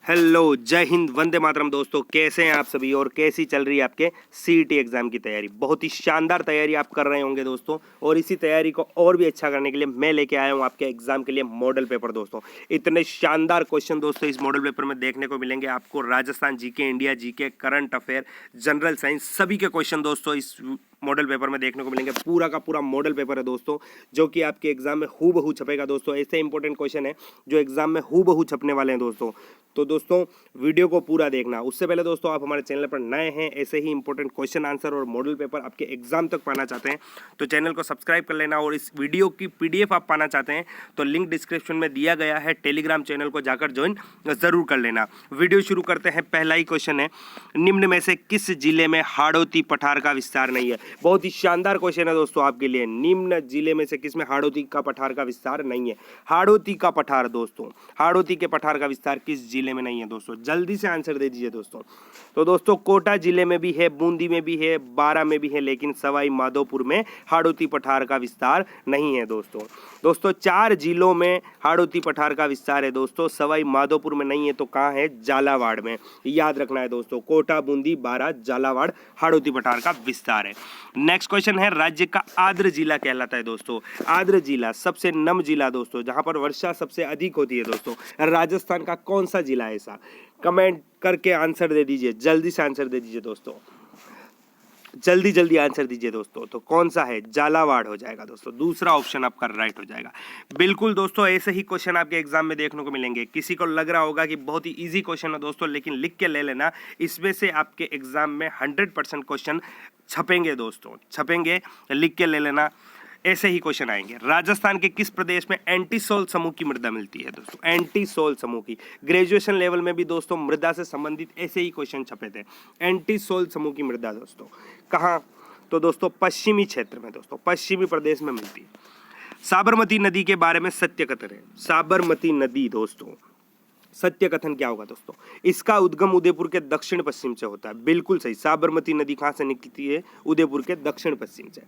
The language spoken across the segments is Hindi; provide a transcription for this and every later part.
हेलो, जय हिंद, वंदे मातरम दोस्तों। कैसे हैं आप सभी और कैसी चल रही है आपके सीईटी एग्जाम की तैयारी? बहुत ही शानदार तैयारी आप कर रहे होंगे दोस्तों, और इसी तैयारी को और भी अच्छा करने के लिए मैं लेके आया हूं आपके एग्जाम के लिए मॉडल पेपर दोस्तों। इतने शानदार क्वेश्चन दोस्तों इस मॉडल पेपर में देखने को मिलेंगे आपको। Rajasthan GK, India GK, current affair, general science, सभी के क्वेश्चन दोस्तों इस मॉडल पेपर में देखने को मिलेंगे। पूरा का पूरा मॉडल पेपर है दोस्तों, जो कि आपके एग्जाम में हूबहू छपेगा दोस्तों। ऐसे इंपॉर्टेंट क्वेश्चन है जो एग्जाम में हूबहू छपने वाले हैं दोस्तों। तो दोस्तों वीडियो को पूरा देखना। उससे पहले दोस्तों आप हमारे चैनल पर नए हैं, ऐसे ही इंपॉर्टेंट क्वेश्चन आंसर और मॉडल पेपर आपके एग्जाम तक पाना चाहते हैं तो चैनल को सब्सक्राइब कर लेना। और इस वीडियो की पीडीएफ आप पाना चाहते हैं तो लिंक डिस्क्रिप्शन में दिया गया है, टेलीग्राम चैनल को जाकर ज्वाइन जरूर कर लेना। वीडियो शुरू करते हैं। पहला ही क्वेश्चन है, निम्न में से किस जिले में हाड़ौती पठार का विस्तार नहीं है? बहुत ही शानदार क्वेश्चन है दोस्तों आपके लिए। निम्न जिले में से किसमें हाड़ौती का पठार का विस्तार नहीं है? हाड़ौती का पठार दोस्तों, हाड़ौती के पठार का विस्तार किस जिले में नहीं है दोस्तों? जल्दी से आंसर दे दीजिए दोस्तों। तो दोस्तों कोटा जिले में भी है, बूंदी में भी है, बारा में भी है, लेकिन सवाई माधोपुर में हाड़ौती पठार का विस्तार नहीं है दोस्तों। दोस्तों 4 जिलों में हाड़ौती पठार का विस्तार है दोस्तों, सवाई माधोपुर में नहीं है। तो कहाँ है? झालावाड़ में। याद रखना है दोस्तों, कोटा, बूंदी, बारा, झालावाड़ हाड़ौती पठार का विस्तार है। नेक्स्ट क्वेश्चन है, राज्य का आर्द्र जिला कहलाता है दोस्तों। आर्द्र जिला, सबसे नम जिला दोस्तों, जहां पर वर्षा सबसे अधिक होती है दोस्तों, राजस्थान का कौन सा जिला है ऐसा? कमेंट करके आंसर दे दीजिए, जल्दी से आंसर दे दीजिए दोस्तों, जल्दी जल्दी आंसर दीजिए दोस्तों। तो कौन सा है? झालावाड़ हो जाएगा दोस्तों। दूसरा ऑप्शन आपका राइट हो जाएगा। बिल्कुल दोस्तों, ऐसे ही क्वेश्चन आपके एग्जाम में देखने को मिलेंगे। किसी को लग रहा होगा कि बहुत ही इजी क्वेश्चन है दोस्तों, लेकिन लिख के ले लेना, इसमें से आपके एग्जाम में 100% क्वेश्चन छपेंगे दोस्तों, छपेंगे, लिख के ले लेना। ऐसे ही क्वेश्चन आएंगे। राजस्थान के किस प्रदेश में एंटीसोल समूह की मृदा मिलती है दोस्तों? एंटीसोल समूह की, ग्रेजुएशन लेवल में भी दोस्तों मृदा से संबंधित ऐसे ही क्वेश्चन छपे थे। एंटीसोल समूह की मृदा दोस्तों कहाँ? तो दोस्तों पश्चिमी क्षेत्र में दोस्तों, पश्चिमी प्रदेश में मिलती है। साबरमती नदी के बारे में सत्य कथन है। साबरमती नदी दोस्तों, सत्य कथन क्या होगा दोस्तों? इसका उद्गम उदयपुर के दक्षिण पश्चिम से होता है। बिल्कुल सही। साबरमती नदी कहां से निकलती है? उदयपुर के दक्षिण पश्चिम से।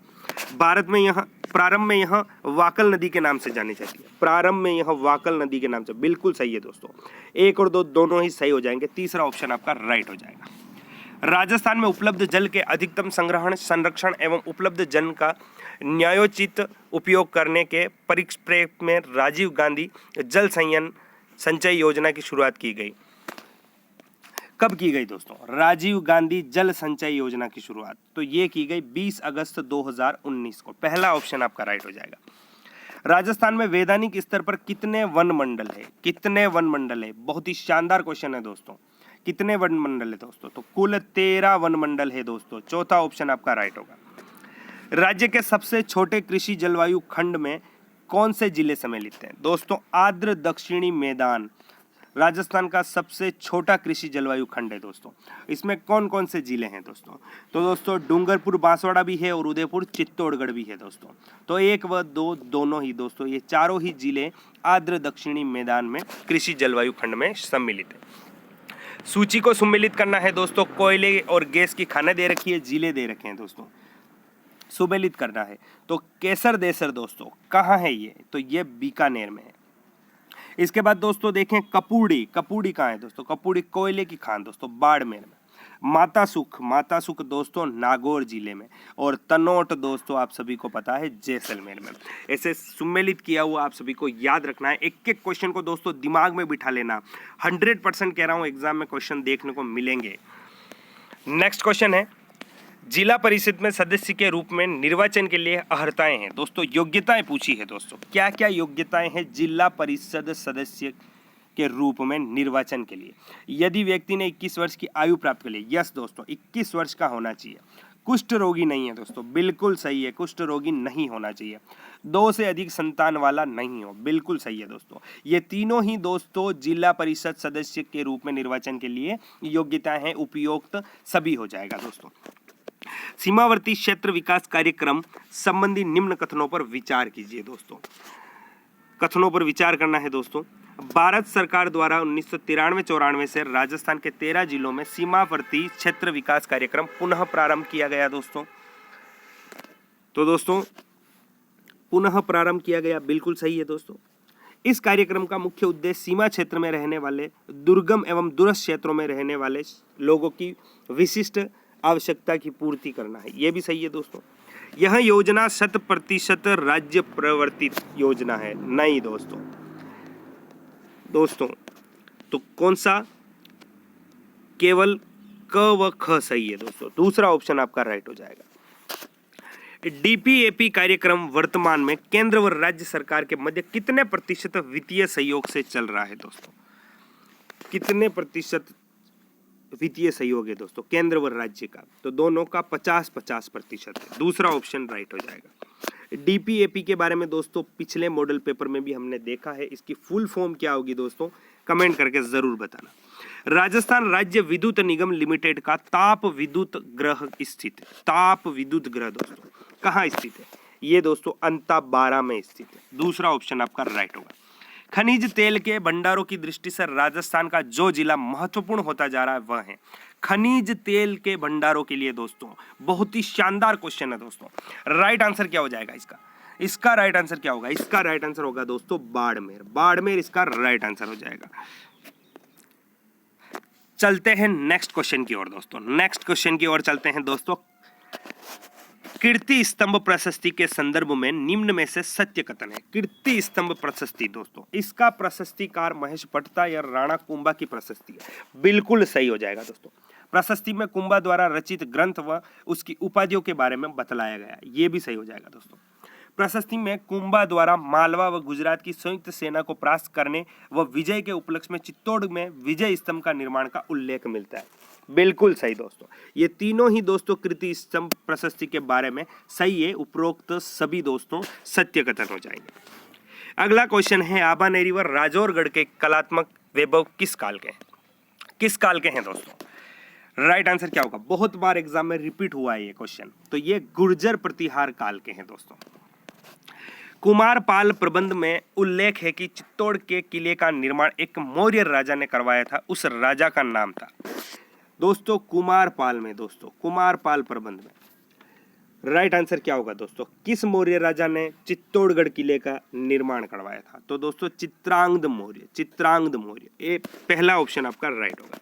भारत में यह प्रारंभ में यह वाकल नदी के नाम से जानी जाती है। प्रारंभ में यह वाकल नदी के नाम से। बिल्कुल सही है दोस्तों। 1 और 2 दोनों ही सही हो जाएंगे। तीसरा ऑप्शन आपका राइट हो जाएगा। राजस्थान में उपलब्ध जल के अधिकतम संग्रहण, संरक्षण एवं उपलब्ध जल का न्यायोचित उपयोग करने के परिप्रेक्ष्य में राजीव गांधी जल संचय योजना की शुरुआत की गई। कब की गई दोस्तों? राजीव गांधी जल संचय योजना की शुरुआत तो ये की गई 20 अगस्त 2019 को। पहला ऑप्शन आपका राइट हो जाएगा। राजस्थान में वैधानिक स्तर पर कितने वन मंडल है? कितने वन मंडल है? बहुत ही शानदार क्वेश्चन है दोस्तों। कितने वन मंडल है दोस्तों? तो कुल 13 वन मंडल है दोस्तों। चौथा ऑप्शन आपका राइट होगा। राज्य के सबसे छोटे कृषि जलवायु खंड में कौन से जिले सम्मिलित हैं दोस्तों? आर्द्र दक्षिणी मैदान राजस्थान का सबसे छोटा कृषि जलवायु खंड है दोस्तों। इसमें कौन कौन से जिले हैं दोस्तों? तो दोस्तों डूंगरपुर, बांसवाड़ा भी है और उदयपुर, चित्तौड़गढ़ भी है दोस्तों। तो 1 व 2 दोनों ही दोस्तों, ये चारों ही जिले आर्द्र दक्षिणी मैदान में कृषि जलवायु खंड में सम्मिलित है। सूची को सम्मिलित करना है दोस्तों। कोयले और गैस की खानें दे रखी है, जिले दे रखे हैं दोस्तों, सुमेलित करना है। तो केसर देसर दोस्तों कहाँ है ये? तो ये बीकानेर में है। इसके बाद दोस्तों देखें कपूड़ी, कपूड़ी कहाँ है दोस्तों? कपूड़ी कोयले की खान दोस्तों बाड़मेर में। माता सुख दोस्तों नागौर जिले में। और तनोट दोस्तों आप सभी को पता है जैसलमेर में। ऐसे सुमेलित किया हुआ आप सभी को याद रखना है। एक एक क्वेश्चन को दोस्तों दिमाग में बिठा लेना। 100% कह रहा हूँ एग्जाम में क्वेश्चन देखने को मिलेंगे। नेक्स्ट क्वेश्चन है, जिला परिषद में सदस्य के रूप में निर्वाचन के लिए अर्हताएं हैं दोस्तों, योग्यताएं पूछी है दोस्तों। क्या क्या योग्यताएं हैं जिला परिषद सदस्य के रूप में निर्वाचन के लिए? यदि व्यक्ति ने 21 वर्ष की आयु प्राप्त कर ली, यस दोस्तों 21 वर्ष का होना चाहिए। कुष्ठ रोगी नहीं है दोस्तों, बिल्कुल सही है, कुष्ठ रोगी नहीं होना चाहिए। 2 से अधिक संतान वाला नहीं हो, बिल्कुल सही है दोस्तों। ये तीनों ही दोस्तों जिला परिषद सदस्य के रूप में निर्वाचन के लिए योग्यताएं हैं, उपयुक्त सभी हो जाएगा दोस्तों। सीमावर्ती क्षेत्र विकास कार्यक्रम संबंधी निम्न कथनों पर विचार कीजिए दोस्तों। कथनों पर विचार करना है दोस्तों। भारत सरकार द्वारा 1993-94 से राजस्थान के 13 जिलों में सीमावर्ती क्षेत्र विकास कार्यक्रम पुनः प्रारंभ किया गया दोस्तों। तो दोस्तों पुनः प्रारंभ किया गया, बिल्कुल सही है दोस्तों। इस कार्यक्रम का मुख्य उद्देश्य सीमा क्षेत्र में रहने वाले दुर्गम एवं दूरस्थ क्षेत्रों में रहने वाले लोगों की विशिष्ट आवश्यकता की पूर्ति करना है। ये भी सही है दोस्तों। यह योजना 100% राज्य प्रवर्तित योजना है। नहीं दोस्तों तो कौन सा? केवल क व ख सही है दोस्तों। दूसरा ऑप्शन आपका राइट हो जाएगा। डीपीएपी कार्यक्रम वर्तमान में केंद्र व राज्य सरकार के मध्य कितने प्रतिशत वित्तीय सहयोग से चल रहा है दोस्तों? कितने प्रतिशत वित्तीय सहयोग है दोस्तों केंद्र व राज्य का? तो दोनों का 50-50% है। दूसरा ऑप्शन राइट हो जाएगा। डीपीएपी के बारे में दोस्तों पिछले मॉडल पेपर में भी हमने देखा है। इसकी फुल फॉर्म क्या होगी दोस्तों? कमेंट करके जरूर बताना। राजस्थान राज्य विद्युत निगम लिमिटेड का ताप विद्युत ग्रह स्थित है। ताप विद्युत ग्रह दोस्तों कहाँ स्थित है? ये दोस्तों अंताबारा में स्थित है। दूसरा ऑप्शन आपका राइट होगा। खनिज तेल के भंडारों की दृष्टि से राजस्थान का जो जिला महत्वपूर्ण होता जा रहा है वह है खनिज तेल के भंडारों के लिए दोस्तों। बहुत ही शानदार क्वेश्चन है दोस्तों। राइट आंसर क्या हो जाएगा इसका? इसका राइट आंसर क्या होगा? इसका राइट आंसर होगा दोस्तों बाड़मेर। बाड़मेर इसका राइट आंसर हो जाएगा। चलते हैं नेक्स्ट क्वेश्चन की ओर दोस्तों। नेक्स्ट क्वेश्चन की ओर चलते हैं दोस्तों। कीर्ति स्तंभ प्रशस्ति के संदर्भ में निम्न में से सत्य कथन है। कीर्ति स्तंभ प्रशस्ति दोस्तों इसका प्रशस्तिकार महेश भट्टा या राणा कुंभा की प्रशस्ति है। बिल्कुल सही हो जाएगा दोस्तों। प्रशस्ति में कुंभा द्वारा रचित ग्रंथ व उसकी उपाधियों के बारे में बतलाया गया। ये भी सही हो जाएगा दोस्तों। प्रशस्ति में कुंभा द्वारा मालवा व गुजरात की संयुक्त सेना को परास्त करने व विजय के उपलक्ष्य में चित्तौड़ में विजय स्तंभ का निर्माण का उल्लेख मिलता है। बिल्कुल सही दोस्तों। ये तीनों ही दोस्तों कीर्ति स्तंभ प्रशस्ति के बारे में सही है। उपरोक्त सभी दोस्तों सत्य कथन हो जाएंगे। अगला क्वेश्चन है आबानेरी व राजौरगढ़ के कलात्मक वैभव किस काल के हैं? किस काल के हैं दोस्तों? राइट आंसर क्या होगा? बहुत बार एग्जाम में रिपीट हुआ है ये क्वेश्चन। तो ये गुर्जर प्रतिहार काल के हैं दोस्तों। कुमारपाल प्रबंध में उल्लेख है कि चित्तौड़ के किले का निर्माण एक मौर्य राजा ने करवाया था। उस राजा का नाम था दोस्तों कुमारपाल में। दोस्तों कुमारपाल प्रबंध में राइट आंसर क्या होगा दोस्तों? किस मौर्य राजा ने चित्तौड़गढ़ किले का निर्माण करवाया था? तो दोस्तों चित्रांगद मौर्य। चित्रांगद मौर्य ये पहला ऑप्शन आपका राइट होगा।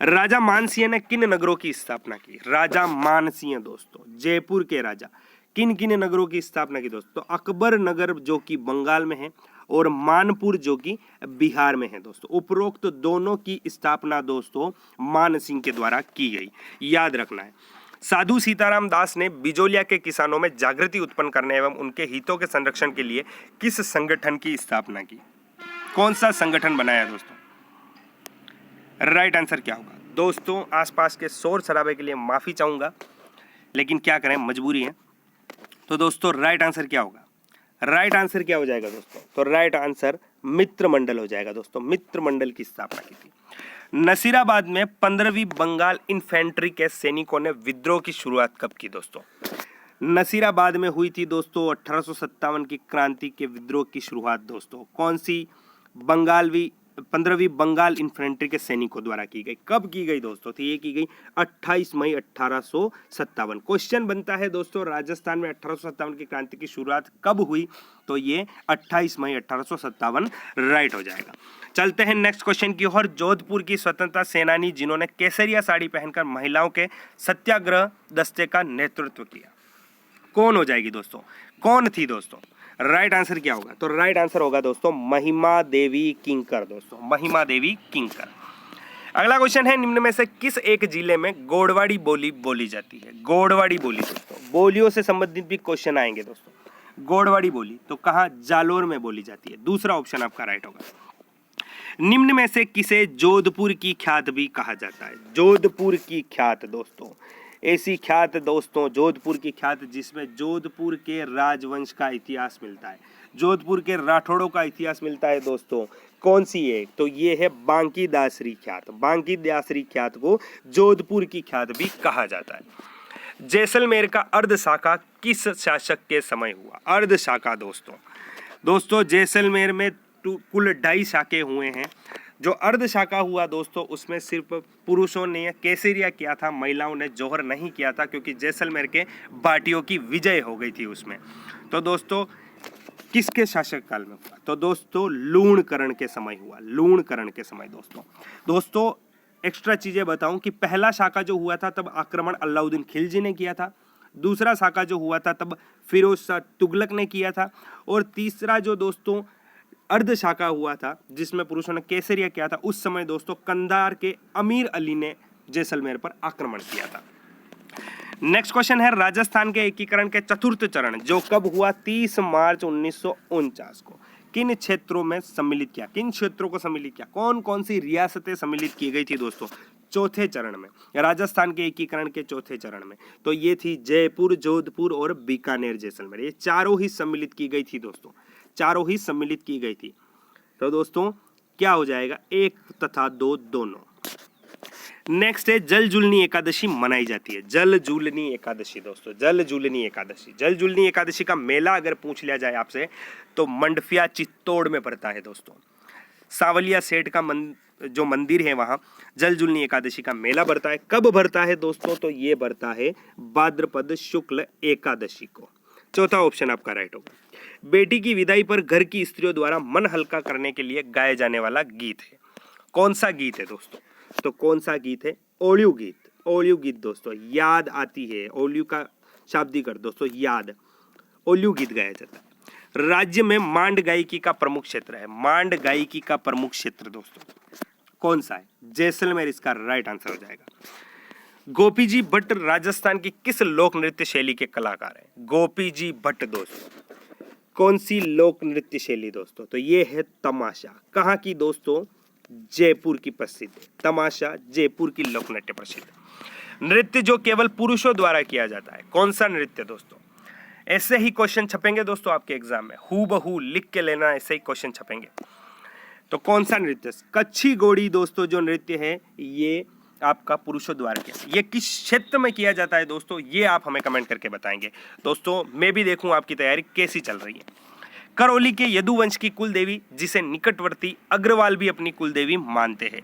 राजा मानसिंह ने किन नगरों की स्थापना की? राजा मानसिंह दोस्तों जयपुर के राजा किन किन नगरों की स्थापना की दोस्तों? अकबर नगर जो कि बंगाल में है और मानपुर जो कि बिहार में है दोस्तों। उपरोक्त दोनों की स्थापना दोस्तों मानसिंह के द्वारा की गई। याद रखना है। साधु सीताराम दास ने बिजोलिया के किसानों में जागृति उत्पन्न करने एवं उनके हितों के संरक्षण के लिए किस संगठन की स्थापना की? कौन सा संगठन बनाया दोस्तों? राइट आंसर क्या होगा दोस्तों? आसपास के शोर शराबे के लिए माफी चाहूंगा, लेकिन क्या करें मजबूरी है। तो दोस्तों राइट आंसर क्या होगा? राइट आंसर क्या हो जाएगा दोस्तों? तो राइट आंसर मित्र मंडल हो जाएगा दोस्तों। मित्र मंडल की स्थापना की थी। नसीराबाद में 15वीं बंगाल इन्फेंट्री के सैनिकों ने विद्रोह की शुरुआत कब की दोस्तों? नसीराबाद में हुई थी दोस्तों 1857 की क्रांति के विद्रोह की शुरुआत दोस्तों। कौन सी? 15वीं बंगाल इन्फेंट्री के सैनिकों द्वारा की गई। कब की गई दोस्तों? तो ये की गई 28 मई 1857। क्वेश्चन बनता है दोस्तों राजस्थान में 1857 की क्रांति की शुरुआत कब हुई? तो ये 28 मई 1857 राइट हो जाएगा। चलते हैं नेक्स्ट क्वेश्चन की ओर। जोधपुर की स्वतंत्रता सेनानी जिन्होंने केसरिया साड़ी पहनकर महिलाओं के सत्याग्रह दस्ते का नेतृत्व किया, कौन हो जाएगी दोस्तों? कौन थी दोस्तों? राइट आंसर क्या होगा? तो राइट आंसर होगा दोस्तों महिमा देवी किंकर। दोस्तों महिमा देवी किंकर। अगला क्वेश्चन है निम्न में से किस एक जिले में गोड़वाड़ी बोली बोली जाती है? गोड़वाड़ी बोली दोस्तों बोलियों से संबंधित भी क्वेश्चन आएंगे दोस्तों। गोड़वाड़ी बोली तो कहाँ? जालोर में बोली जाती है। दूसरा ऑप्शन आपका राइट होगा। निम्न में से किसे जोधपुर की ख्यात भी कहा जाता है? जोधपुर की ख्यात दोस्तों ऐसी ख्यात दोस्तों जोधपुर की ख्यात जिसमें जोधपुर के राजवंश का इतिहास मिलता है, जोधपुर के राठौड़ों का इतिहास मिलता है दोस्तों। कौन सी है? तो ये है बांकी दासरी ख्यात। बांकी दासरी ख्यात को जोधपुर की ख्यात भी कहा जाता है। जैसलमेर का अर्ध शाखा किस शासक के समय हुआ? अर्ध शाखा दोस्तों जैसलमेर में कुल 2.5 शाखे हुए हैं। जो अर्ध शाखा हुआ दोस्तों उसमें सिर्फ पुरुषों ने केसरिया किया था, महिलाओं ने जौहर नहीं किया था, क्योंकि जैसलमेर के भाटियों की विजय हो गई थी उसमें। तो दोस्तों किसके शासक काल में हुआ? तो दोस्तों लूणकरण के समय हुआ, लूणकरण के समय। दोस्तों एक्स्ट्रा चीजें बताऊं कि पहला शाका जो हुआ था तब आक्रमण अलाउद्दीन खिलजी ने किया था, दूसरा शाका जो हुआ था तब फिरोज शाह तुगलक ने किया था, और तीसरा जो दोस्तों अर्ध शाका हुआ था जिसमें पुरुषों ने केसरिया किया था, उस समय दोस्तों कंधार के अमीर अली ने जैसलमेर पर आक्रमण किया था। नेक्स्ट क्वेश्चन है राजस्थान के एकीकरण के चतुर्थ चरण जो कब हुआ? 30 मार्च 1949 को। किन क्षेत्रों में सम्मिलित किया? किन क्षेत्रों को सम्मिलित किया? कौन कौन सी रियासतें सम्मिलित की गई थी दोस्तों चौथे चरण में, राजस्थान के एकीकरण के चौथे चरण में? तो ये थी जयपुर, जोधपुर और बीकानेर, जैसलमेर। ये चारों ही सम्मिलित की गई थी दोस्तों, चारों ही सम्मिलित की गई थी। तो दोस्तों क्या हो जाएगा? 1 तथा 2 दोनों। नेक्स्ट है जल जूलनी एकादशी मनाई जाती है। जल जूलनी एकादशी दोस्तों, जल जूलनी एकादशी। जल जूलनी एकादशी का मेला अगर पूछ लिया जाए आपसे तो मंडफिया चित्तौड़ में पड़ता है दोस्तों। सावलिया सेठ का जो मंदिर है वहां जल जूलनी एकादशी का मेला भरता है। कब भरता है दोस्तों? तो ये भरता है भाद्रपद शुक्ल एकादशी को। चौथा ऑप्शन आपका राइट होगा। बेटी की विदाई पर घर की स्त्रियों द्वारा मन हल्का करने के लिए गाया जाने वाला गीत है। कौन सा गीत है दोस्तों? तो कौन सा गीत है? ओलियू गीत। ओलियू गीत दोस्तों, याद आती है, ओलियू का शाब्दिक अर्थ दोस्तों याद, ओलियू गीत गाया जाता है। राज्य में मांड गायकी का प्रमुख क्षेत्र है। मांड गायकी का प्रमुख क्षेत्र दोस्तों कौन सा है? जैसलमेर इसका राइट आंसर हो जाएगा। गोपी जी भट्ट राजस्थान की किस लोक नृत्य शैली के कलाकार हैं? गोपी जी भट्ट दोस्तों कौन सी लोक नृत्य शैली दोस्तों? तो ये है तमाशा। कहाँ की दोस्तों? जयपुर की प्रसिद्ध तमाशा, जयपुर की लोक नृत्य प्रसिद्ध। नृत्य जो केवल पुरुषों द्वारा किया जाता है, कौन सा नृत्य दोस्तों? ऐसे ही क्वेश्चन छपेंगे दोस्तों आपके एग्जाम में, हूबहू लिख के लेना, ऐसे ही क्वेश्चन छपेंगे। तो कौन सा नृत्य? कच्छी घोड़ी दोस्तों जो नृत्य है ये आपका पुरुषों द्वारा किया। ये किस क्षेत्र में किया जाता है दोस्तों? ये आप हमें कमेंट करके बताएंगे दोस्तों। मैं भी देखूं आपकी तैयारी कैसी चल रही है। करौली के यदुवंश की कुल देवी जिसे निकटवर्ती अग्रवाल भी अपनी कुल देवी मानते हैं।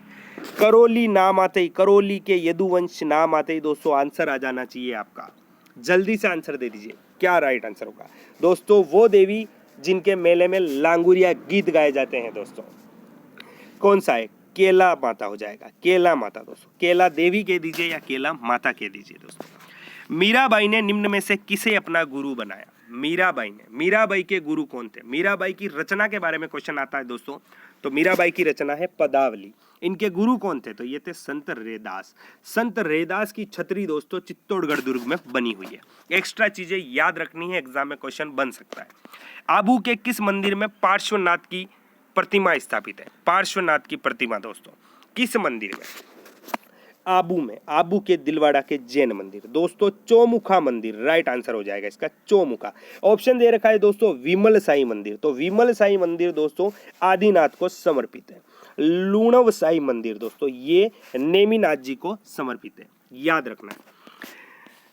करौली नाम आते ही, करौली के यदुवंश नाम आते ही दोस्तों आंसर आ जाना चाहिए आपका। जल्दी से आंसर दे दीजिए, क्या राइट आंसर होगा दोस्तों? वो देवी जिनके मेले में लांगुरिया गीत गाए जाते हैं दोस्तों। कौन सा है? केला माता हो जाएगा, केला माता दोस्तों। केला देवी कह दीजिए या केला माता कह दीजिए दोस्तों। मीराबाई ने निम्न में से किसे अपना गुरु बनाया? मीराबाई ने, मीराबाई के गुरु कौन थे? मीराबाई की रचना के बारे में क्वेश्चन आता है दोस्तों। तो मीराबाई की रचना है पदावली। इनके गुरु कौन थे? तो ये थे संत रैदास। संत रैदास की छतरी दोस्तों चित्तौड़गढ़ दुर्ग में बनी हुई है। एक्स्ट्रा चीजें याद रखनी है, एग्जाम में क्वेश्चन बन सकता है। आबू के किस मंदिर में पार्श्वनाथ की प्रतिमा स्थापित है? पार्श्वनाथ की प्रतिमा दोस्तों किस मंदिर में? आबू में, आबू के दिलवाड़ा के जैन मंदिर दोस्तों। चौमुखा मंदिर राइट आंसर हो जाएगा इसका, चौमुखा। ऑप्शन दे रखा है दोस्तों विमल साई मंदिर। तो विमल साई मंदिर दोस्तों आदिनाथ को समर्पित है। लूणव साई मंदिर दोस्तों ये नेमिनाथ जी को समर्पित है, याद रखना है।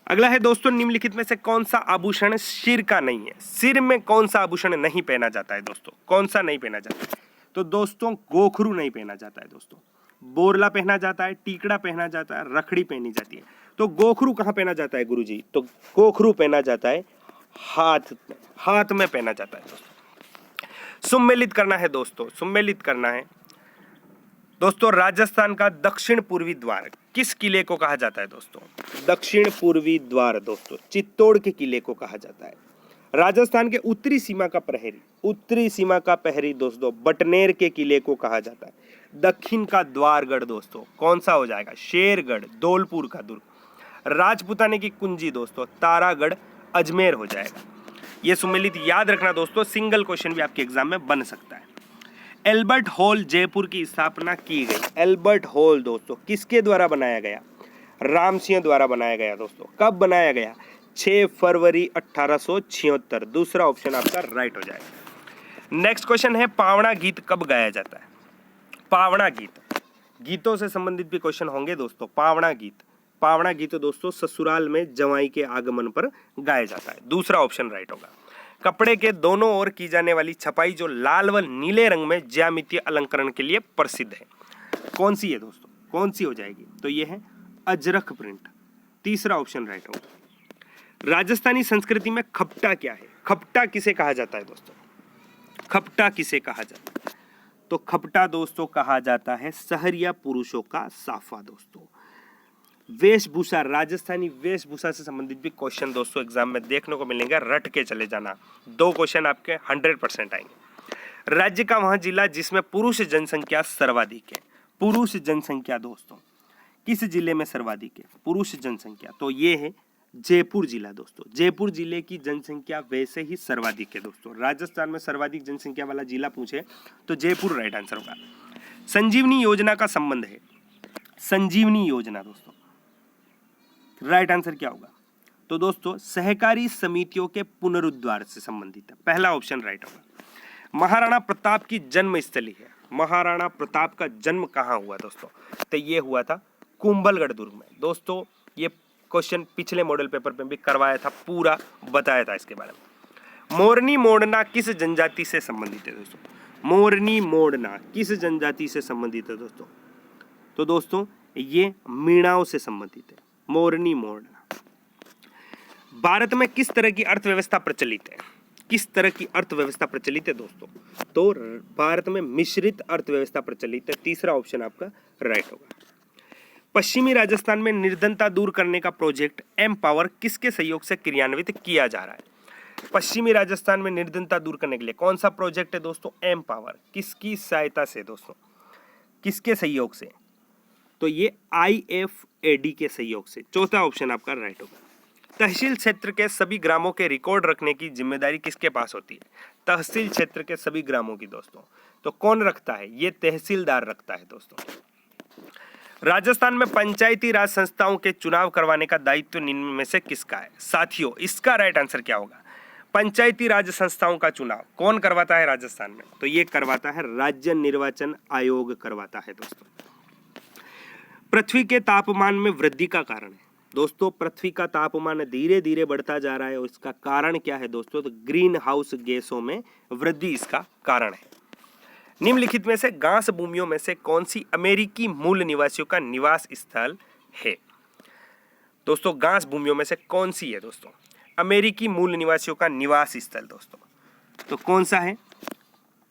अगला है दोस्तों निम्नलिखित में से कौन सा आभूषण सिर का नहीं है? सिर में कौन सा आभूषण नहीं पहना जाता है दोस्तों? कौन सा नहीं पहना जाता है? तो दोस्तों गोखरू नहीं पहना जाता है दोस्तों। बोरला पहना जाता है, टीकड़ा पहना जाता है, रखड़ी पहनी जाती है। तो गोखरू कहाँ पहना जाता है गुरुजी? तो गोखरू पहना जाता है हाथ में, हाथ में पहना जाता है दोस्तों। सम्मिलित करना है दोस्तों, सम्मिलित करना है दोस्तों। राजस्थान का दक्षिण पूर्वी द्वार किस किले को कहा जाता है दोस्तों? दक्षिण पूर्वी द्वार दोस्तों चित्तौड़ के किले को कहा जाता है। राजस्थान के उत्तरी सीमा का प्रहरी, उत्तरी सीमा का प्रहरी दोस्तों बटनेर के किले को कहा जाता है। दक्षिण का द्वारगढ़ दोस्तों कौन सा हो जाएगा? शेरगढ़, धौलपुर का दुर्ग। राजपुताने की कुंजी दोस्तों तारागढ़, अजमेर हो जाएगा। ये सम्मिलित याद रखना दोस्तों, सिंगल क्वेश्चन भी आपके एग्जाम में बन सकता है। एल्बर्ट हॉल जयपुर की स्थापना की गई। एल्बर्ट हॉल दोस्तों किसके द्वारा बनाया गया? राम सिंह द्वारा बनाया गया दोस्तों। कब बनाया गया? 6 फरवरी 1876। दूसरा ऑप्शन आपका राइट हो जाएगा। नेक्स्ट क्वेश्चन है पावना गीत कब गाया जाता है? पावना गीत, गीतों से संबंधित भी क्वेश्चन होंगे दोस्तों। पावना गीत, पावना गीत दोस्तों ससुराल में जवाई के आगमन पर गाया जाता है। दूसरा ऑप्शन राइट होगा। कपड़े के दोनों ओर की जाने वाली छपाई जो लाल व नीले रंग में ज्यामितीय अलंकरण के लिए प्रसिद्ध है, कौन सी है दोस्तों? कौन सी हो जाएगी? तो ये है अजरक प्रिंट। तीसरा ऑप्शन राइट होगा। राजस्थानी संस्कृति में खपटा क्या है? खपटा किसे कहा जाता है दोस्तों? खपटा किसे कहा जाता है? तो खपटा दोस्तों कहा जाता है सहरिया पुरुषों का साफा। दोस्तों वेशभूषा, राजस्थानी वेशभूषा से संबंधित भी क्वेश्चन दोस्तों एग्जाम में देखने को मिलेंगे, रट के चले जाना। 2 क्वेश्चन आपके 100% आएंगे। राज्य का वह जिला जिसमें पुरुष जनसंख्या सर्वाधिक है। पुरुष जनसंख्या दोस्तों किस जिले में सर्वाधिक है? पुरुष जनसंख्या तो ये है जयपुर जिला। दोस्तों जयपुर जिले की जनसंख्या वैसे ही सर्वाधिक है। दोस्तों राजस्थान में सर्वाधिक जनसंख्या वाला जिला पूछे तो जयपुर राइट आंसर होगा। संजीवनी योजना का संबंध है, संजीवनी योजना दोस्तों राइट आंसर क्या होगा? तो दोस्तों सहकारी समितियों के पुनरुद्धार से संबंधित है, पहला ऑप्शन राइट होगा। महाराणा प्रताप की जन्म स्थली है, महाराणा प्रताप का जन्म कहाँ हुआ दोस्तों? तो ये हुआ था कुंभलगढ़ दुर्ग में। दोस्तों ये क्वेश्चन पिछले मॉडल पेपर में भी करवाया था, पूरा बताया था इसके बारे में। मोरनी मोड़ना किस जनजाति से संबंधित है दोस्तों? मोरनी मोड़ना किस जनजाति से संबंधित है दोस्तों? तो दोस्तों ये मीणाओं से संबंधित है, मोरनी मोड़ना। भारत में किस तरह की अर्थव्यवस्था प्रचलित है? किस तरह की अर्थव्यवस्था प्रचलित है दोस्तों? तो भारत में मिश्रित अर्थव्यवस्था प्रचलित है, तीसरा ऑप्शन आपका राइट होगा। पश्चिमी राजस्थान में निर्धनता दूर करने का प्रोजेक्ट एम पावर किसके सहयोग से क्रियान्वित किया जा रहा है? पश्चिमी राजस्थान में निर्धनता दूर करने के लिए कौन सा प्रोजेक्ट है दोस्तों? M power. किसकी सहायता से दोस्तों, किसके सहयोग से? तो ये IFAD के सहयोग से, चौथा ऑप्शन आपका राइट होगा। तहसील क्षेत्र के सभी ग्रामों के रिकॉर्ड रखने की जिम्मेदारी किसके पास होती है? तहसील क्षेत्र के सभी ग्रामों की दोस्तों, तो कौन रखता है? ये तहसीलदार रखता है दोस्तों। राजस्थान में पंचायती राज संस्थाओं के चुनाव करवाने का दायित्व निम्न में से किसका है? साथियों इसका राइट आंसर क्या होगा? पंचायती राज संस्थाओं का चुनाव कौन करवाता है राजस्थान में? तो ये करवाता है राज्य निर्वाचन आयोग करवाता है दोस्तों। पृथ्वी के तापमान में वृद्धि का कारण है दोस्तों, पृथ्वी का तापमान धीरे धीरे बढ़ता जा रहा है और इसका कारण क्या है दोस्तों? तो ग्रीन हाउस गैसों में वृद्धि इसका कारण है। निम्नलिखित में से घास भूमियों में से कौन सी अमेरिकी मूल निवासियों का निवास स्थल है? दोस्तों घास भूमियों में से कौन सी है दोस्तों अमेरिकी मूल निवासियों का निवास स्थल? दोस्तों तो कौन सा है?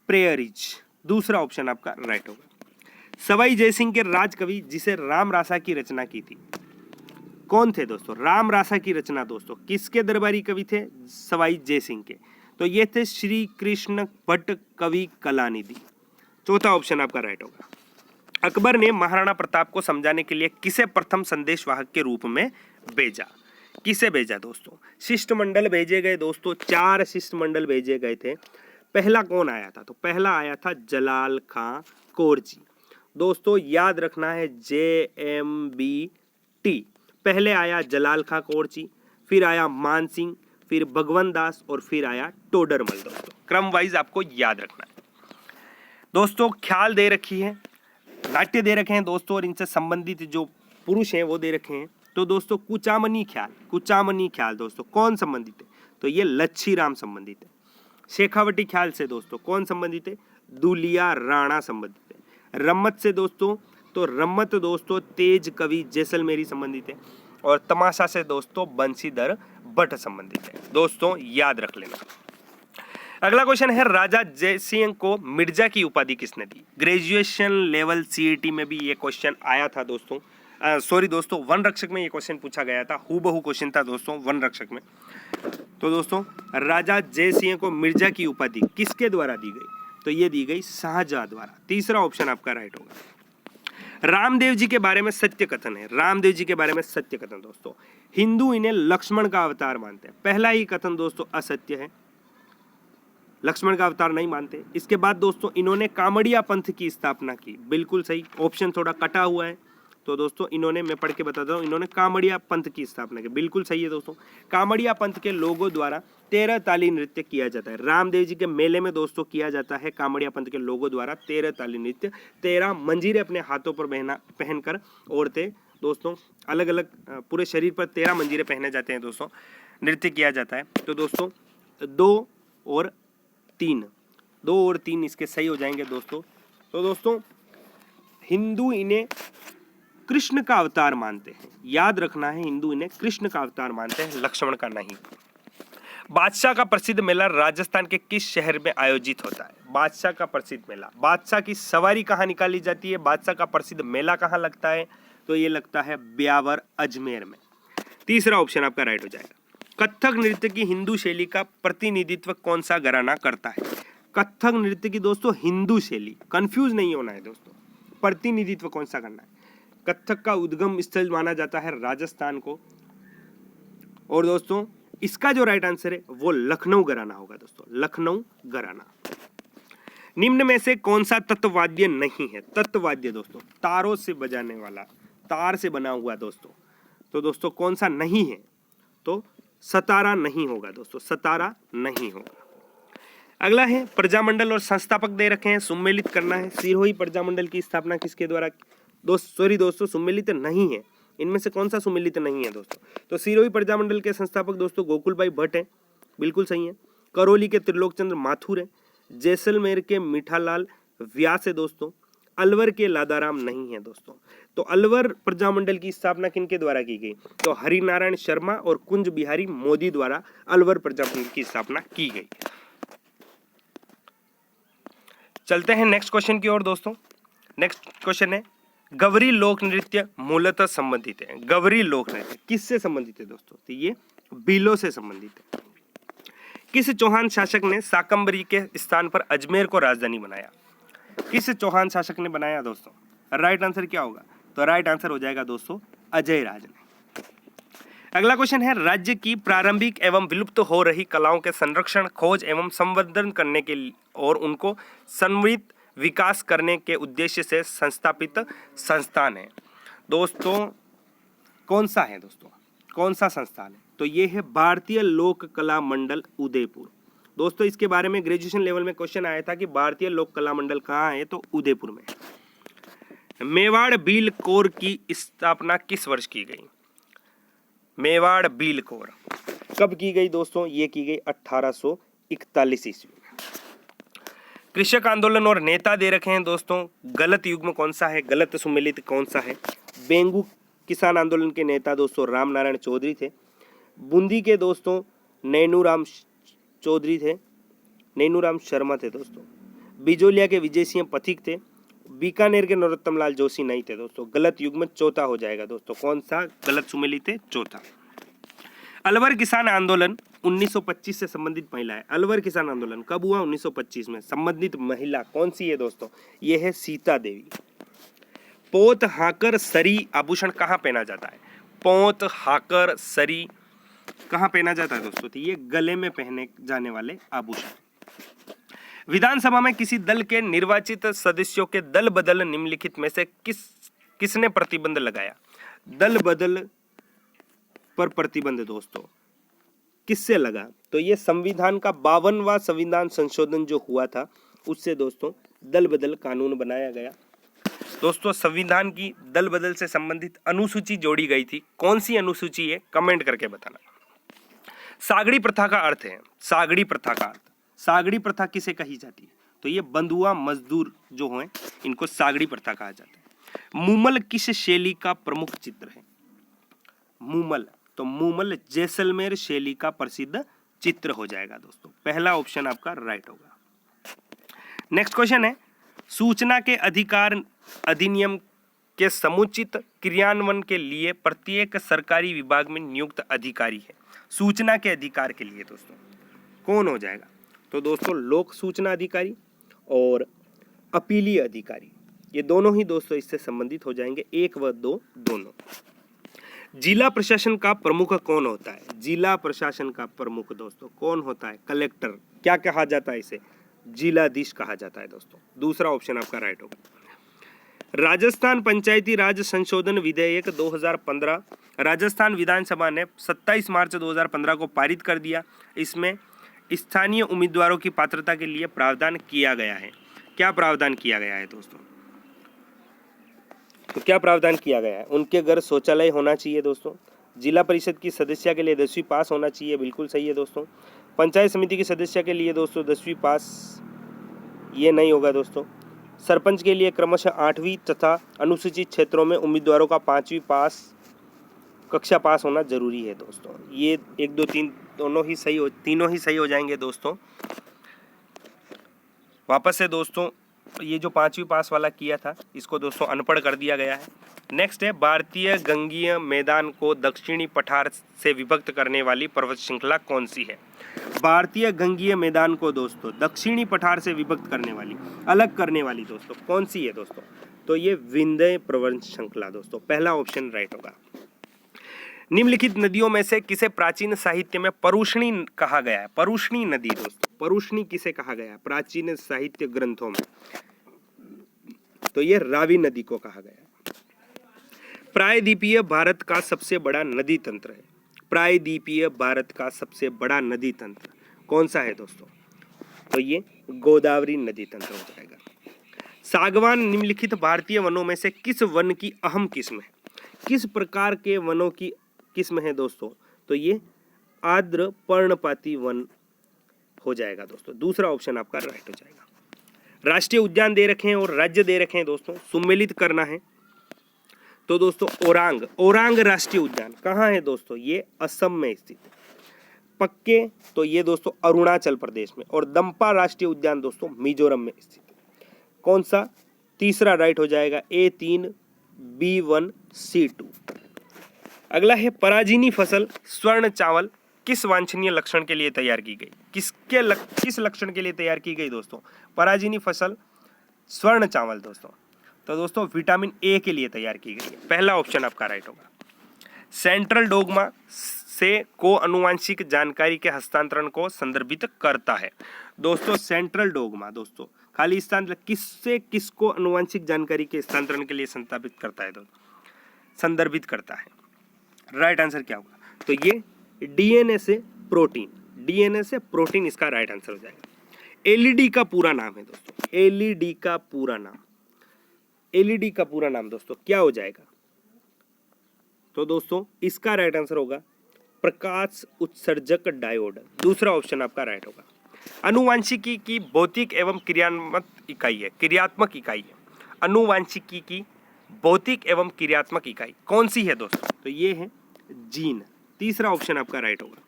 प्रेयरीज, दूसरा ऑप्शन आपका राइट होगा। सवाई जयसिंह के राजकवि जिसे रामरासा की रचना की थी कौन थे दोस्तों? रामरासा की रचना दोस्तों किसके दरबारी कवि थे? सवाई जयसिंह के। तो ये थे श्री कृष्ण भट्ट कवि कलानिधि, चौथा ऑप्शन आपका राइट होगा। अकबर ने महाराणा प्रताप को समझाने के लिए किसे प्रथम संदेशवाहक के रूप में भेजा? किसे भेजा दोस्तों? शिष्टमंडल भेजे गए दोस्तों, 4 शिष्टमंडल भेजे गए थे। पहला कौन आया था? तो पहला आया था जलाल खां कोरजी। दोस्तों याद रखना है JMBT। पहले आया जलाल खां कोरजी, फिर आया मान सिंह, फिर भगवंत दास और फिर आया टोडरमल। दोस्तों क्रम वाइज आपको याद रखना है। दोस्तों ख्याल दे रखी है, नाट्य दे रखे हैं दोस्तों, और इनसे संबंधित जो पुरुष हैं वो दे रखे हैं। तो दोस्तों कुचामनी ख्याल, कुचामनी ख्याल दोस्तों कौन संबंधित है? तो ये लच्छी राम संबंधित है। शेखावटी ख्याल से दोस्तों कौन संबंधित है? दुलिया राणा संबंधित है। रम्मत से दोस्तों, तो रम्मत दोस्तों तेज कवि जैसलमेरी संबंधित है। और तमाशा से दोस्तों बंशीधर भट्ट संबंधित है। दोस्तों याद रख लेना। अगला क्वेश्चन है राजा जयसिंह को मिर्जा की उपाधि किसने दी? ग्रेजुएशन लेवल CET में भी ये क्वेश्चन आया था दोस्तों। सॉरी दोस्तों, वन रक्षक में ये क्वेश्चन पूछा गया था, हूबहू क्वेश्चन था दोस्तों वन रक्षक में। तो दोस्तों राजा जयसिंह को मिर्जा की उपाधि किसके द्वारा दी गई? तो ये दी गई शाहजहां द्वारा, तीसरा ऑप्शन आपका राइट होगा। रामदेव जी के बारे में सत्य कथन है, रामदेव जी के बारे में सत्य कथन दोस्तों, हिंदू इन्हें लक्ष्मण का अवतार मानते हैं। पहला ही कथन दोस्तों असत्य है, लक्ष्मण का अवतार नहीं मानते। इसके बाद दोस्तों इन्होंने कामड़िया पंथ की स्थापना की, बिल्कुल सही, ऑप्शन थोड़ा कटा हुआ है। तो दोस्तों इन्होंने, मैं पढ़ के बताता हूँ, इन्होंने कामड़िया पंथ की स्थापना की, बिल्कुल सही है दोस्तों। कामड़िया पंथ के लोगों द्वारा 13 ताली नृत्य किया जाता है। रामदेव जी के मेले में दोस्तों किया जाता है कामड़िया पंथ के लोगों द्वारा 13 ताली नृत्य। 13 मंजीरे अपने हाथों पर पहनकर औरतें दोस्तों अलग अलग पूरे शरीर पर 13 मंजीरे पहने जाते हैं दोस्तों, नृत्य किया जाता है। तो दोस्तों 2 और 3 इसके सही हो जाएंगे दोस्तों। तो दोस्तों हिंदू इन्हें कृष्ण का अवतार मानते हैं, याद रखना है, हिंदू इन्हें कृष्ण का अवतार मानते हैं, लक्ष्मण का नहीं। बादशाह का प्रसिद्ध मेला राजस्थान के किस शहर में आयोजित होता है? बादशाह का प्रसिद्ध मेला, बादशाह की सवारी कहाँ निकाली जाती है, बादशाह का प्रसिद्ध मेला कहाँ लगता है? तो ये लगता है ब्यावर अजमेर में। तीसरा ऑप्शन आपका राइट हो जाएगा। कथक नृत्य की हिंदू शैली का प्रतिनिधित्व कौन सा घराना करता है? कथक नृत्य की दोस्तों हिंदू शैली, कंफ्यूज नहीं होना है दोस्तों, प्रतिनिधित्व कौन सा करना है। कथक का उद्गम स्थल माना जाता है राजस्थान को, और दोस्तों इसका जो राइट आंसर है वो लखनऊ घराना होगा दोस्तों, लखनऊ घराना। निम्न में से कौन सा तत्ववाद्य नहीं है? तत्ववाद्य दोस्तों तारों से बजाने वाला, तार से बना हुआ दोस्तों, तो दोस्तों कौन सा नहीं है? तो सतारा नहीं होगा दोस्तों, सतारा नहीं होगा। अगला है प्रजामंडल और संस्थापक दे रखे हैं, सुमेलित करना है। सिरोही प्रजामंडल की स्थापना किसके द्वारा? दोस्तों सुमेलित नहीं है, इनमें से कौन सा सुमेलित नहीं है दोस्तों? तो सिरोही प्रजामंडल के संस्थापक दोस्तों गोकुलभाई भट्ट है, बिल्कुल सही है। करौली के त्रिलोकचंद्र माथुर है, जैसलमेर के मीठालाल व्यास है दोस्तों, अलवर के लादाराम नहीं है दोस्तों। तो अलवर प्रजामंडल की स्थापना किनके द्वारा की गई? तो हरिनारायण शर्मा और कुंज बिहारी मोदी द्वारा अलवर प्रजामंडल की स्थापना की गई। चलते हैं नेक्स्ट क्वेश्चन की ओर दोस्तों। नेक्स्ट क्वेश्चन है, गवरी लोक नृत्य मूलतः संबंधित है। गवरी लोक नृत्य किससे संबंधित है दोस्तों? तो ये बीलों से संबंधित है। किस चौहान शासक ने शाकंभरी के स्थान पर अजमेर को राजधानी बनाया? किस चौहान शासक ने बनाया दोस्तों? राइट आंसर क्या होगा? तो राइट आंसर हो जाएगा दोस्तों अजय राज ने। अगला क्वेश्चन है, राज्य की प्रारंभिक एवं विलुप्त हो रही कलाओं के संरक्षण, खोज एवं संवर्धन करने के और उनको समृद्ध विकास करने के उद्देश्य से संस्थापित संस्थान है दोस्तों। कौन सा है दोस्तों? कौन सा संस्थान है? तो ये है भारतीय लोक कला मंडल उदयपुर। दोस्तों इसके बारे में ग्रेजुएशन लेवल में क्वेश्चन आया था कि भारतीय लोक कला मंडल कहाँ है, तो उदयपुर में। मेवाड़ बील कोर की स्थापना किस वर्ष की गई? मेवाड़ बील कोर कब की गई दोस्तों? ये की गई 1841 ईस्वी में। कृषक आंदोलन और नेता दे रखे हैं दोस्तों, गलत युग्म कौन सा है, गलत सुमेलित कौन सा है? बेंगू किसान आंदोलन के नेता दोस्तों राम नारायण चौधरी थे। बूंदी के दोस्तों नैनूराम चौधरी थे, नैनूराम शर्मा थे दोस्तों। बिजोलिया के विजय सिंह पथिक थे। बीकानेर के नरोत्तम लाल जोशी नहीं थे दोस्तों। गलत युग्म चौथा हो जाएगा दोस्तों। कौन सा गलत सुमेलित है? चौथा। अलवर किसान आंदोलन 1925 से संबंधित महिला है। अलवर किसान आंदोलन कब हुआ? 1925 में। संबंधित महिला कौन सी है दोस्तों? ये है सीता देवी। पोत हाकर सरी आभूषण कहाँ पहना जाता है? पोत हाकर सरी कहाँ पहना जाता है दोस्तों? तो ये गले में पहने जाने वाले आभूषण। विधानसभा में किसी दल के निर्वाचित सदस्यों के दल बदल निम्नलिखित में से किसने प्रतिबंध लगाया? दल बदल पर प्रतिबंध दोस्तों किससे लगा? तो ये संविधान का 52वां संविधान संशोधन जो हुआ था उससे दोस्तों दल बदल कानून बनाया गया। दोस्तों संविधान की दल बदल से संबंधित अनुसूची जोड़ी गई थी। कौन सी अनुसूची है? कमेंट करके बताना। सागड़ी प्रथा का अर्थ है, सागड़ी प्रथा का अर्थ, सागड़ी प्रथा किसे कही जाती है? तो ये बंधुआ मजदूर जो हैं इनको सागड़ी प्रथा कहा जाता है। मूमल किस शैली का प्रमुख चित्र है? मूमल, तो मूमल जैसलमेर शैली का प्रसिद्ध चित्र हो जाएगा दोस्तों। पहला ऑप्शन आपका राइट होगा। नेक्स्ट क्वेश्चन है, सूचना के अधिकार अधिनियम के समुचित क्रियान्वयन के लिए प्रत्येक सरकारी विभाग में नियुक्त अधिकारी है। सूचना के अधिकार के लिए दोस्तों कौन हो जाएगा? तो दोस्तों लोक सूचना अधिकारी और अपीलीय अधिकारी, ये दोनों ही दोस्तों इससे संबंधित हो जाएंगे, 1 व 2 दोनों। जिला प्रशासन का प्रमुख कौन होता है? जिला प्रशासन का प्रमुख दोस्तों कौन होता है? कलेक्टर। क्या कहा जाता है इसे? जिलाधीश कहा जाता है दोस्तों। दूसरा ऑप्शन आपका राइट होगा। राजस्थान पंचायती राज संशोधन विधेयक 2015 राजस्थान विधानसभा ने 27 मार्च 2015 को पारित कर दिया। इसमें स्थानीय उम्मीदवारों की पात्रता के लिए प्रावधान किया गया है। क्या प्रावधान किया गया है दोस्तों? तो क्या प्रावधान किया गया है? उनके घर शौचालय होना चाहिए दोस्तों। जिला परिषद की सदस्य के लिए 10वीं पास होना चाहिए, बिल्कुल सही है दोस्तों। पंचायत समिति की सदस्य के लिए दोस्तों 10वीं पास ये नहीं होगा दोस्तों। सरपंच के लिए क्रमशः 8वीं तथा अनुसूचित क्षेत्रों में उम्मीदवारों का 5वीं पास कक्षा पास होना जरूरी है दोस्तों। ये 1, 2, 3 तीनों ही सही हो जाएंगे दोस्तों। वापस से दोस्तों ये जो 5वीं पास वाला किया था इसको दोस्तों अनपढ़ कर दिया गया है। नेक्स्ट है, भारतीय गंगीय मैदान को दक्षिणी पठार से विभक्त करने वाली पर्वत श्रृंखला कौन सी है? भारतीय गंगीय मैदान को दोस्तों दक्षिणी पठार से विभक्त करने वाली, अलग करने वाली दोस्तों कौन सी है दोस्तों? तो ये विंध्य पर्वत श्रृंखला दोस्तों, पहला ऑप्शन राइट होगा। निम्नलिखित नदियों में से किसे प्राचीन साहित्य में परुष्णी कहा गया है? परुष्णी नदी दोस्तों, परुष्णी किसे कहा गया है प्राचीन साहित्य ग्रंथों में? तो ये रावी नदी को कहा गया है। प्रायद्वीपीय भारत का सबसे बड़ा नदी तंत्र है। प्रायद्वीपीय भारत का सबसे बड़ा नदी तंत्र कौन सा है दोस्तों? तो ये गोदावरी नदी तंत्र हो जाएगा। सागवान निम्नलिखित भारतीय वनों में से किस वन की अहम किस्म है? किस प्रकार के वनों की किस्म है दोस्तों? तो ये आर्द्र पर्णपाती वन हो जाएगा दोस्तों, दूसरा ऑप्शन आपका राइट हो जाएगा। राष्ट्रीय उद्यान दे रखे हैं और राज्य दे रखे हैं दोस्तों, सुमेलित करना है। तो दोस्तों ओरांग राष्ट्रीय उद्यान कहाँ है दोस्तों? ये असम में स्थित है। पक्के तो ये दोस्तों अरुणाचल प्रदेश में, और दंपा राष्ट्रीय उद्यान दोस्तों मिजोरम में स्थित है। कौन सा? तीसरा राइट हो जाएगा, A3 B1 C2। अगला है, पराजीनी फसल स्वर्ण चावल किस वांछनीय लक्षण के लिए तैयार की गई? किस लक्षण के लिए तैयार की गई दोस्तों पराजीनी फसल स्वर्ण चावल दोस्तों? तो दोस्तों विटामिन ए के लिए तैयार की गई है, पहला ऑप्शन आपका राइट होगा। सेंट्रल डोग्मा से को अनुवांशिक जानकारी के हस्तांतरण को संदर्भित करता है। दोस्तों सेंट्रल डोग्मा दोस्तों खाली स्थान किससे किसको अनुवांशिक जानकारी के हस्तांतरण के लिए संदर्भित करता है दोस्तों? संदर्भित करता है। राइट आंसर क्या होगा? तो ये डीएनए से प्रोटीन, डीएनए से प्रोटीन इसका राइट आंसर हो जाएगा। एलईडी का पूरा नाम है दोस्तों, एलईडी का पूरा नाम, एलईडी का पूरा नाम दोस्तों क्या हो जाएगा? तो दोस्तों इसका राइट आंसर होगा प्रकाश उत्सर्जक डायोड, दूसरा ऑप्शन आपका राइट होगा। अनुवांशिकी की भौतिक एवं क्रियात्मक इकाई है, क्रियात्मक इकाई है। अनुवांशिकी की भौतिक एवं क्रियात्मक इकाई कौन सी है दोस्तों? तो ये है जीन, तीसरा ऑप्शन आपका राइट होगा।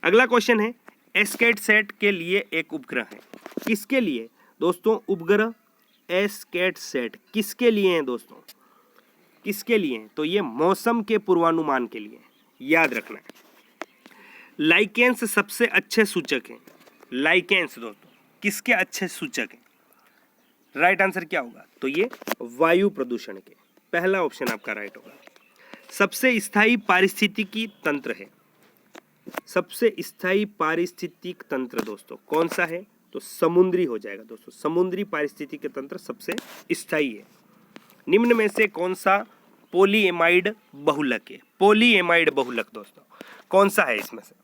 अगला क्वेश्चन है, एस्केट सेट के लिए एक उपग्रह है, किसके लिए दोस्तों? उपग्रह एस्केट सेट किसके लिए हैं दोस्तों? किसके लिए हैं? तो ये मौसम के पूर्वानुमान के लिए, याद रखना है। लाइकेंस सबसे अच्छे सूचक हैं, लाइकेंस दोस्तों किसके अच्छे सूचक हैं? राइट आंसर क्या होगा? तो ये वायु प्रदूषण के, पहला ऑप्शन आपका राइट होगा। सबसे स्थायी पारिस्थितिकी तंत्र है, सबसे स्थायी पारिस्थितिक तंत्र दोस्तों कौन सा है? तो समुद्री हो जाएगा दोस्तों, समुद्री पारिस्थितिक तंत्र सबसे स्थायी है। निम्न में से कौन सा पॉलीएमाइड बहुलक है? पॉलीएमाइड बहुलक दोस्तों कौन सा है इसमें से?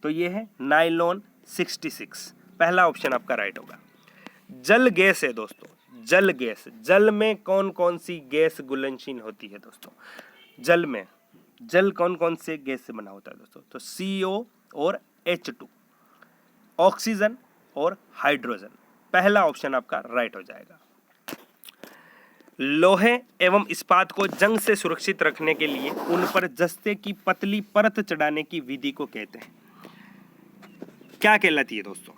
तो ये है नाइलॉन 66, पहला ऑप्शन आपका राइट होगा। जल गैस है दोस्तों, जल गैस, जल में कौन कौन सी गैस घुलनशील होती है दोस्तों? जल में, जल कौन कौन से गैस से बना होता है दोस्तों? तो CO और H2, ऑक्सीजन और हाइड्रोजन, पहला ऑप्शन आपका राइट हो जाएगा। लोहे एवं इस्पात को जंग से सुरक्षित रखने के लिए उन पर जस्ते की पतली परत चढ़ाने की विधि को कहते हैं, क्या कहलाती है दोस्तों?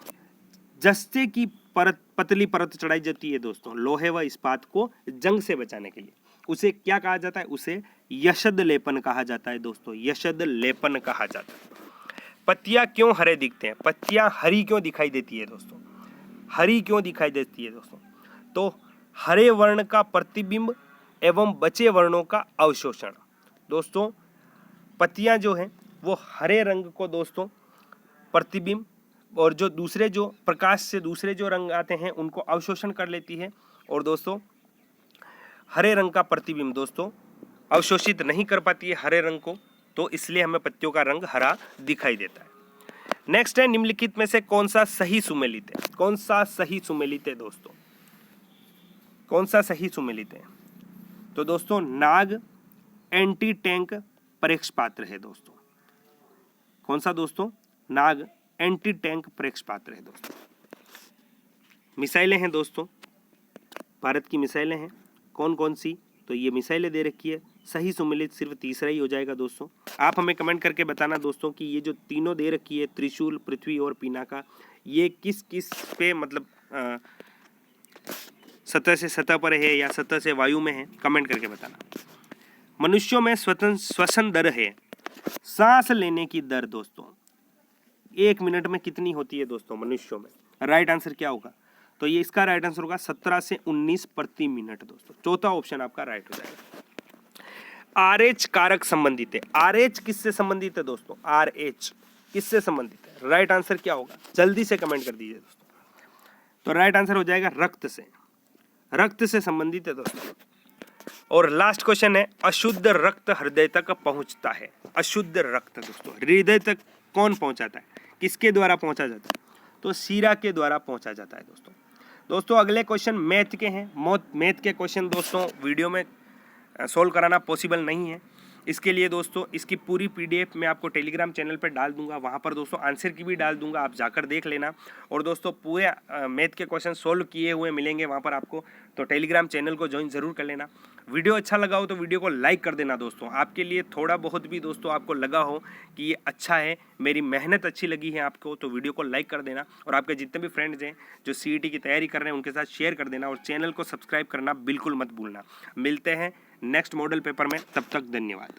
जस्ते की परत, पतली परत चढ़ाई जाती है दोस्तों लोहे व इस्पात को जंग से बचाने के लिए, उसे क्या कहा जाता है? उसे यशद लेपन कहा जाता है दोस्तों, यशद लेपन कहा जाता है। पत्तियां क्यों हरे दिखते हैं? पत्तियां हरी क्यों दिखाई देती है दोस्तों? हरी क्यों दिखाई देती है दोस्तों? तो हरे वर्ण का प्रतिबिंब एवं बचे वर्णों का अवशोषण। दोस्तों पत्तियां जो हैं वो हरे रंग को दोस्तों प्रतिबिंब, और जो दूसरे जो प्रकाश से दूसरे जो रंग आते हैं उनको अवशोषण कर लेती है, और दोस्तों हरे रंग का प्रतिबिंब दोस्तों अवशोषित नहीं कर पाती है हरे रंग को, तो इसलिए हमें पत्तियों का रंग हरा दिखाई देता है। नेक्स्ट है, निम्नलिखित में से कौन सा सही सुमेलित है? कौन सा सही सुमेलित है दोस्तों? कौन सा सही सुमेलित है? तो दोस्तों नाग एंटी टैंक प्रेक्षपात्र है दोस्तों। कौन सा दोस्तों? नाग एंटी टैंक प्रेक्षपात्र है दोस्तों। मिसाइलें हैं दोस्तों, भारत की मिसाइलें हैं कौन कौन सी? तो ये मिसाइलें दे रखी है। सही सम्मिलित सिर्फ तीसरा ही हो जाएगा दोस्तों। आप हमें कमेंट करके बताना दोस्तों कि ये जो तीनों दे रखी है, त्रिशूल, पृथ्वी और पिनाका, ये किस किस पे मतलब सतह से सतह पर है या सतह से वायु में है, कमेंट करके बताना। मनुष्यों में श्वसन दर है, सांस लेने की दर दोस्तों 1 मिनट में कितनी होती है दोस्तों मनुष्यों में? राइट आंसर क्या होगा? तो ये इसका राइट आंसर होगा 17 से 19 प्रति मिनट दोस्तों। चौथा ऑप्शन आपका राइट हो जाएगा। आरएच कारक संबंधित है। आरएच किससे संबंधित है दोस्तों? आरएच किससे संबंधित है? राइट आंसर क्या होगा? जल्दी से कमेंट कर दीजिए दोस्तों। तो राइट आंसर हो जाएगा रक्त से। रक्त से संबंधित है दोस्तों। और लास्ट क्वेश्चन है, अशुद्ध रक्त हृदय तक पहुंचता है। अशुद्ध रक्त दोस्तों हृदय तक कौन पहुंचाता है? किसके द्वारा पहुंचा जाता है? तो सीरा के द्वारा पहुंचा जाता है दोस्तों। दोस्तों अगले क्वेश्चन मैथ के हैं। मैथ के क्वेश्चन दोस्तों वीडियो में सोल्व कराना पॉसिबल नहीं है। इसके लिए दोस्तों इसकी पूरी पीडीएफ मैं आपको टेलीग्राम चैनल पर डाल दूंगा, वहां पर दोस्तों आंसर की भी डाल दूंगा, आप जाकर देख लेना। और दोस्तों पूरे मैथ के क्वेश्चन सोल्व किए हुए मिलेंगे वहां पर आपको, तो टेलीग्राम चैनल को ज्वाइन जरूर कर लेना। वीडियो अच्छा लगा हो तो वीडियो को लाइक कर देना दोस्तों। आपके लिए थोड़ा बहुत भी दोस्तों आपको लगा हो कि ये अच्छा है, मेरी मेहनत अच्छी लगी है आपको, तो वीडियो को लाइक कर देना। और आपके जितने भी फ्रेंड्स हैं जो सीईटी की तैयारी कर रहे हैं उनके साथ शेयर कर देना, और चैनल को सब्सक्राइब करना बिल्कुल मत भूलना। मिलते हैं नेक्स्ट मॉडल पेपर में, तब तक धन्यवाद।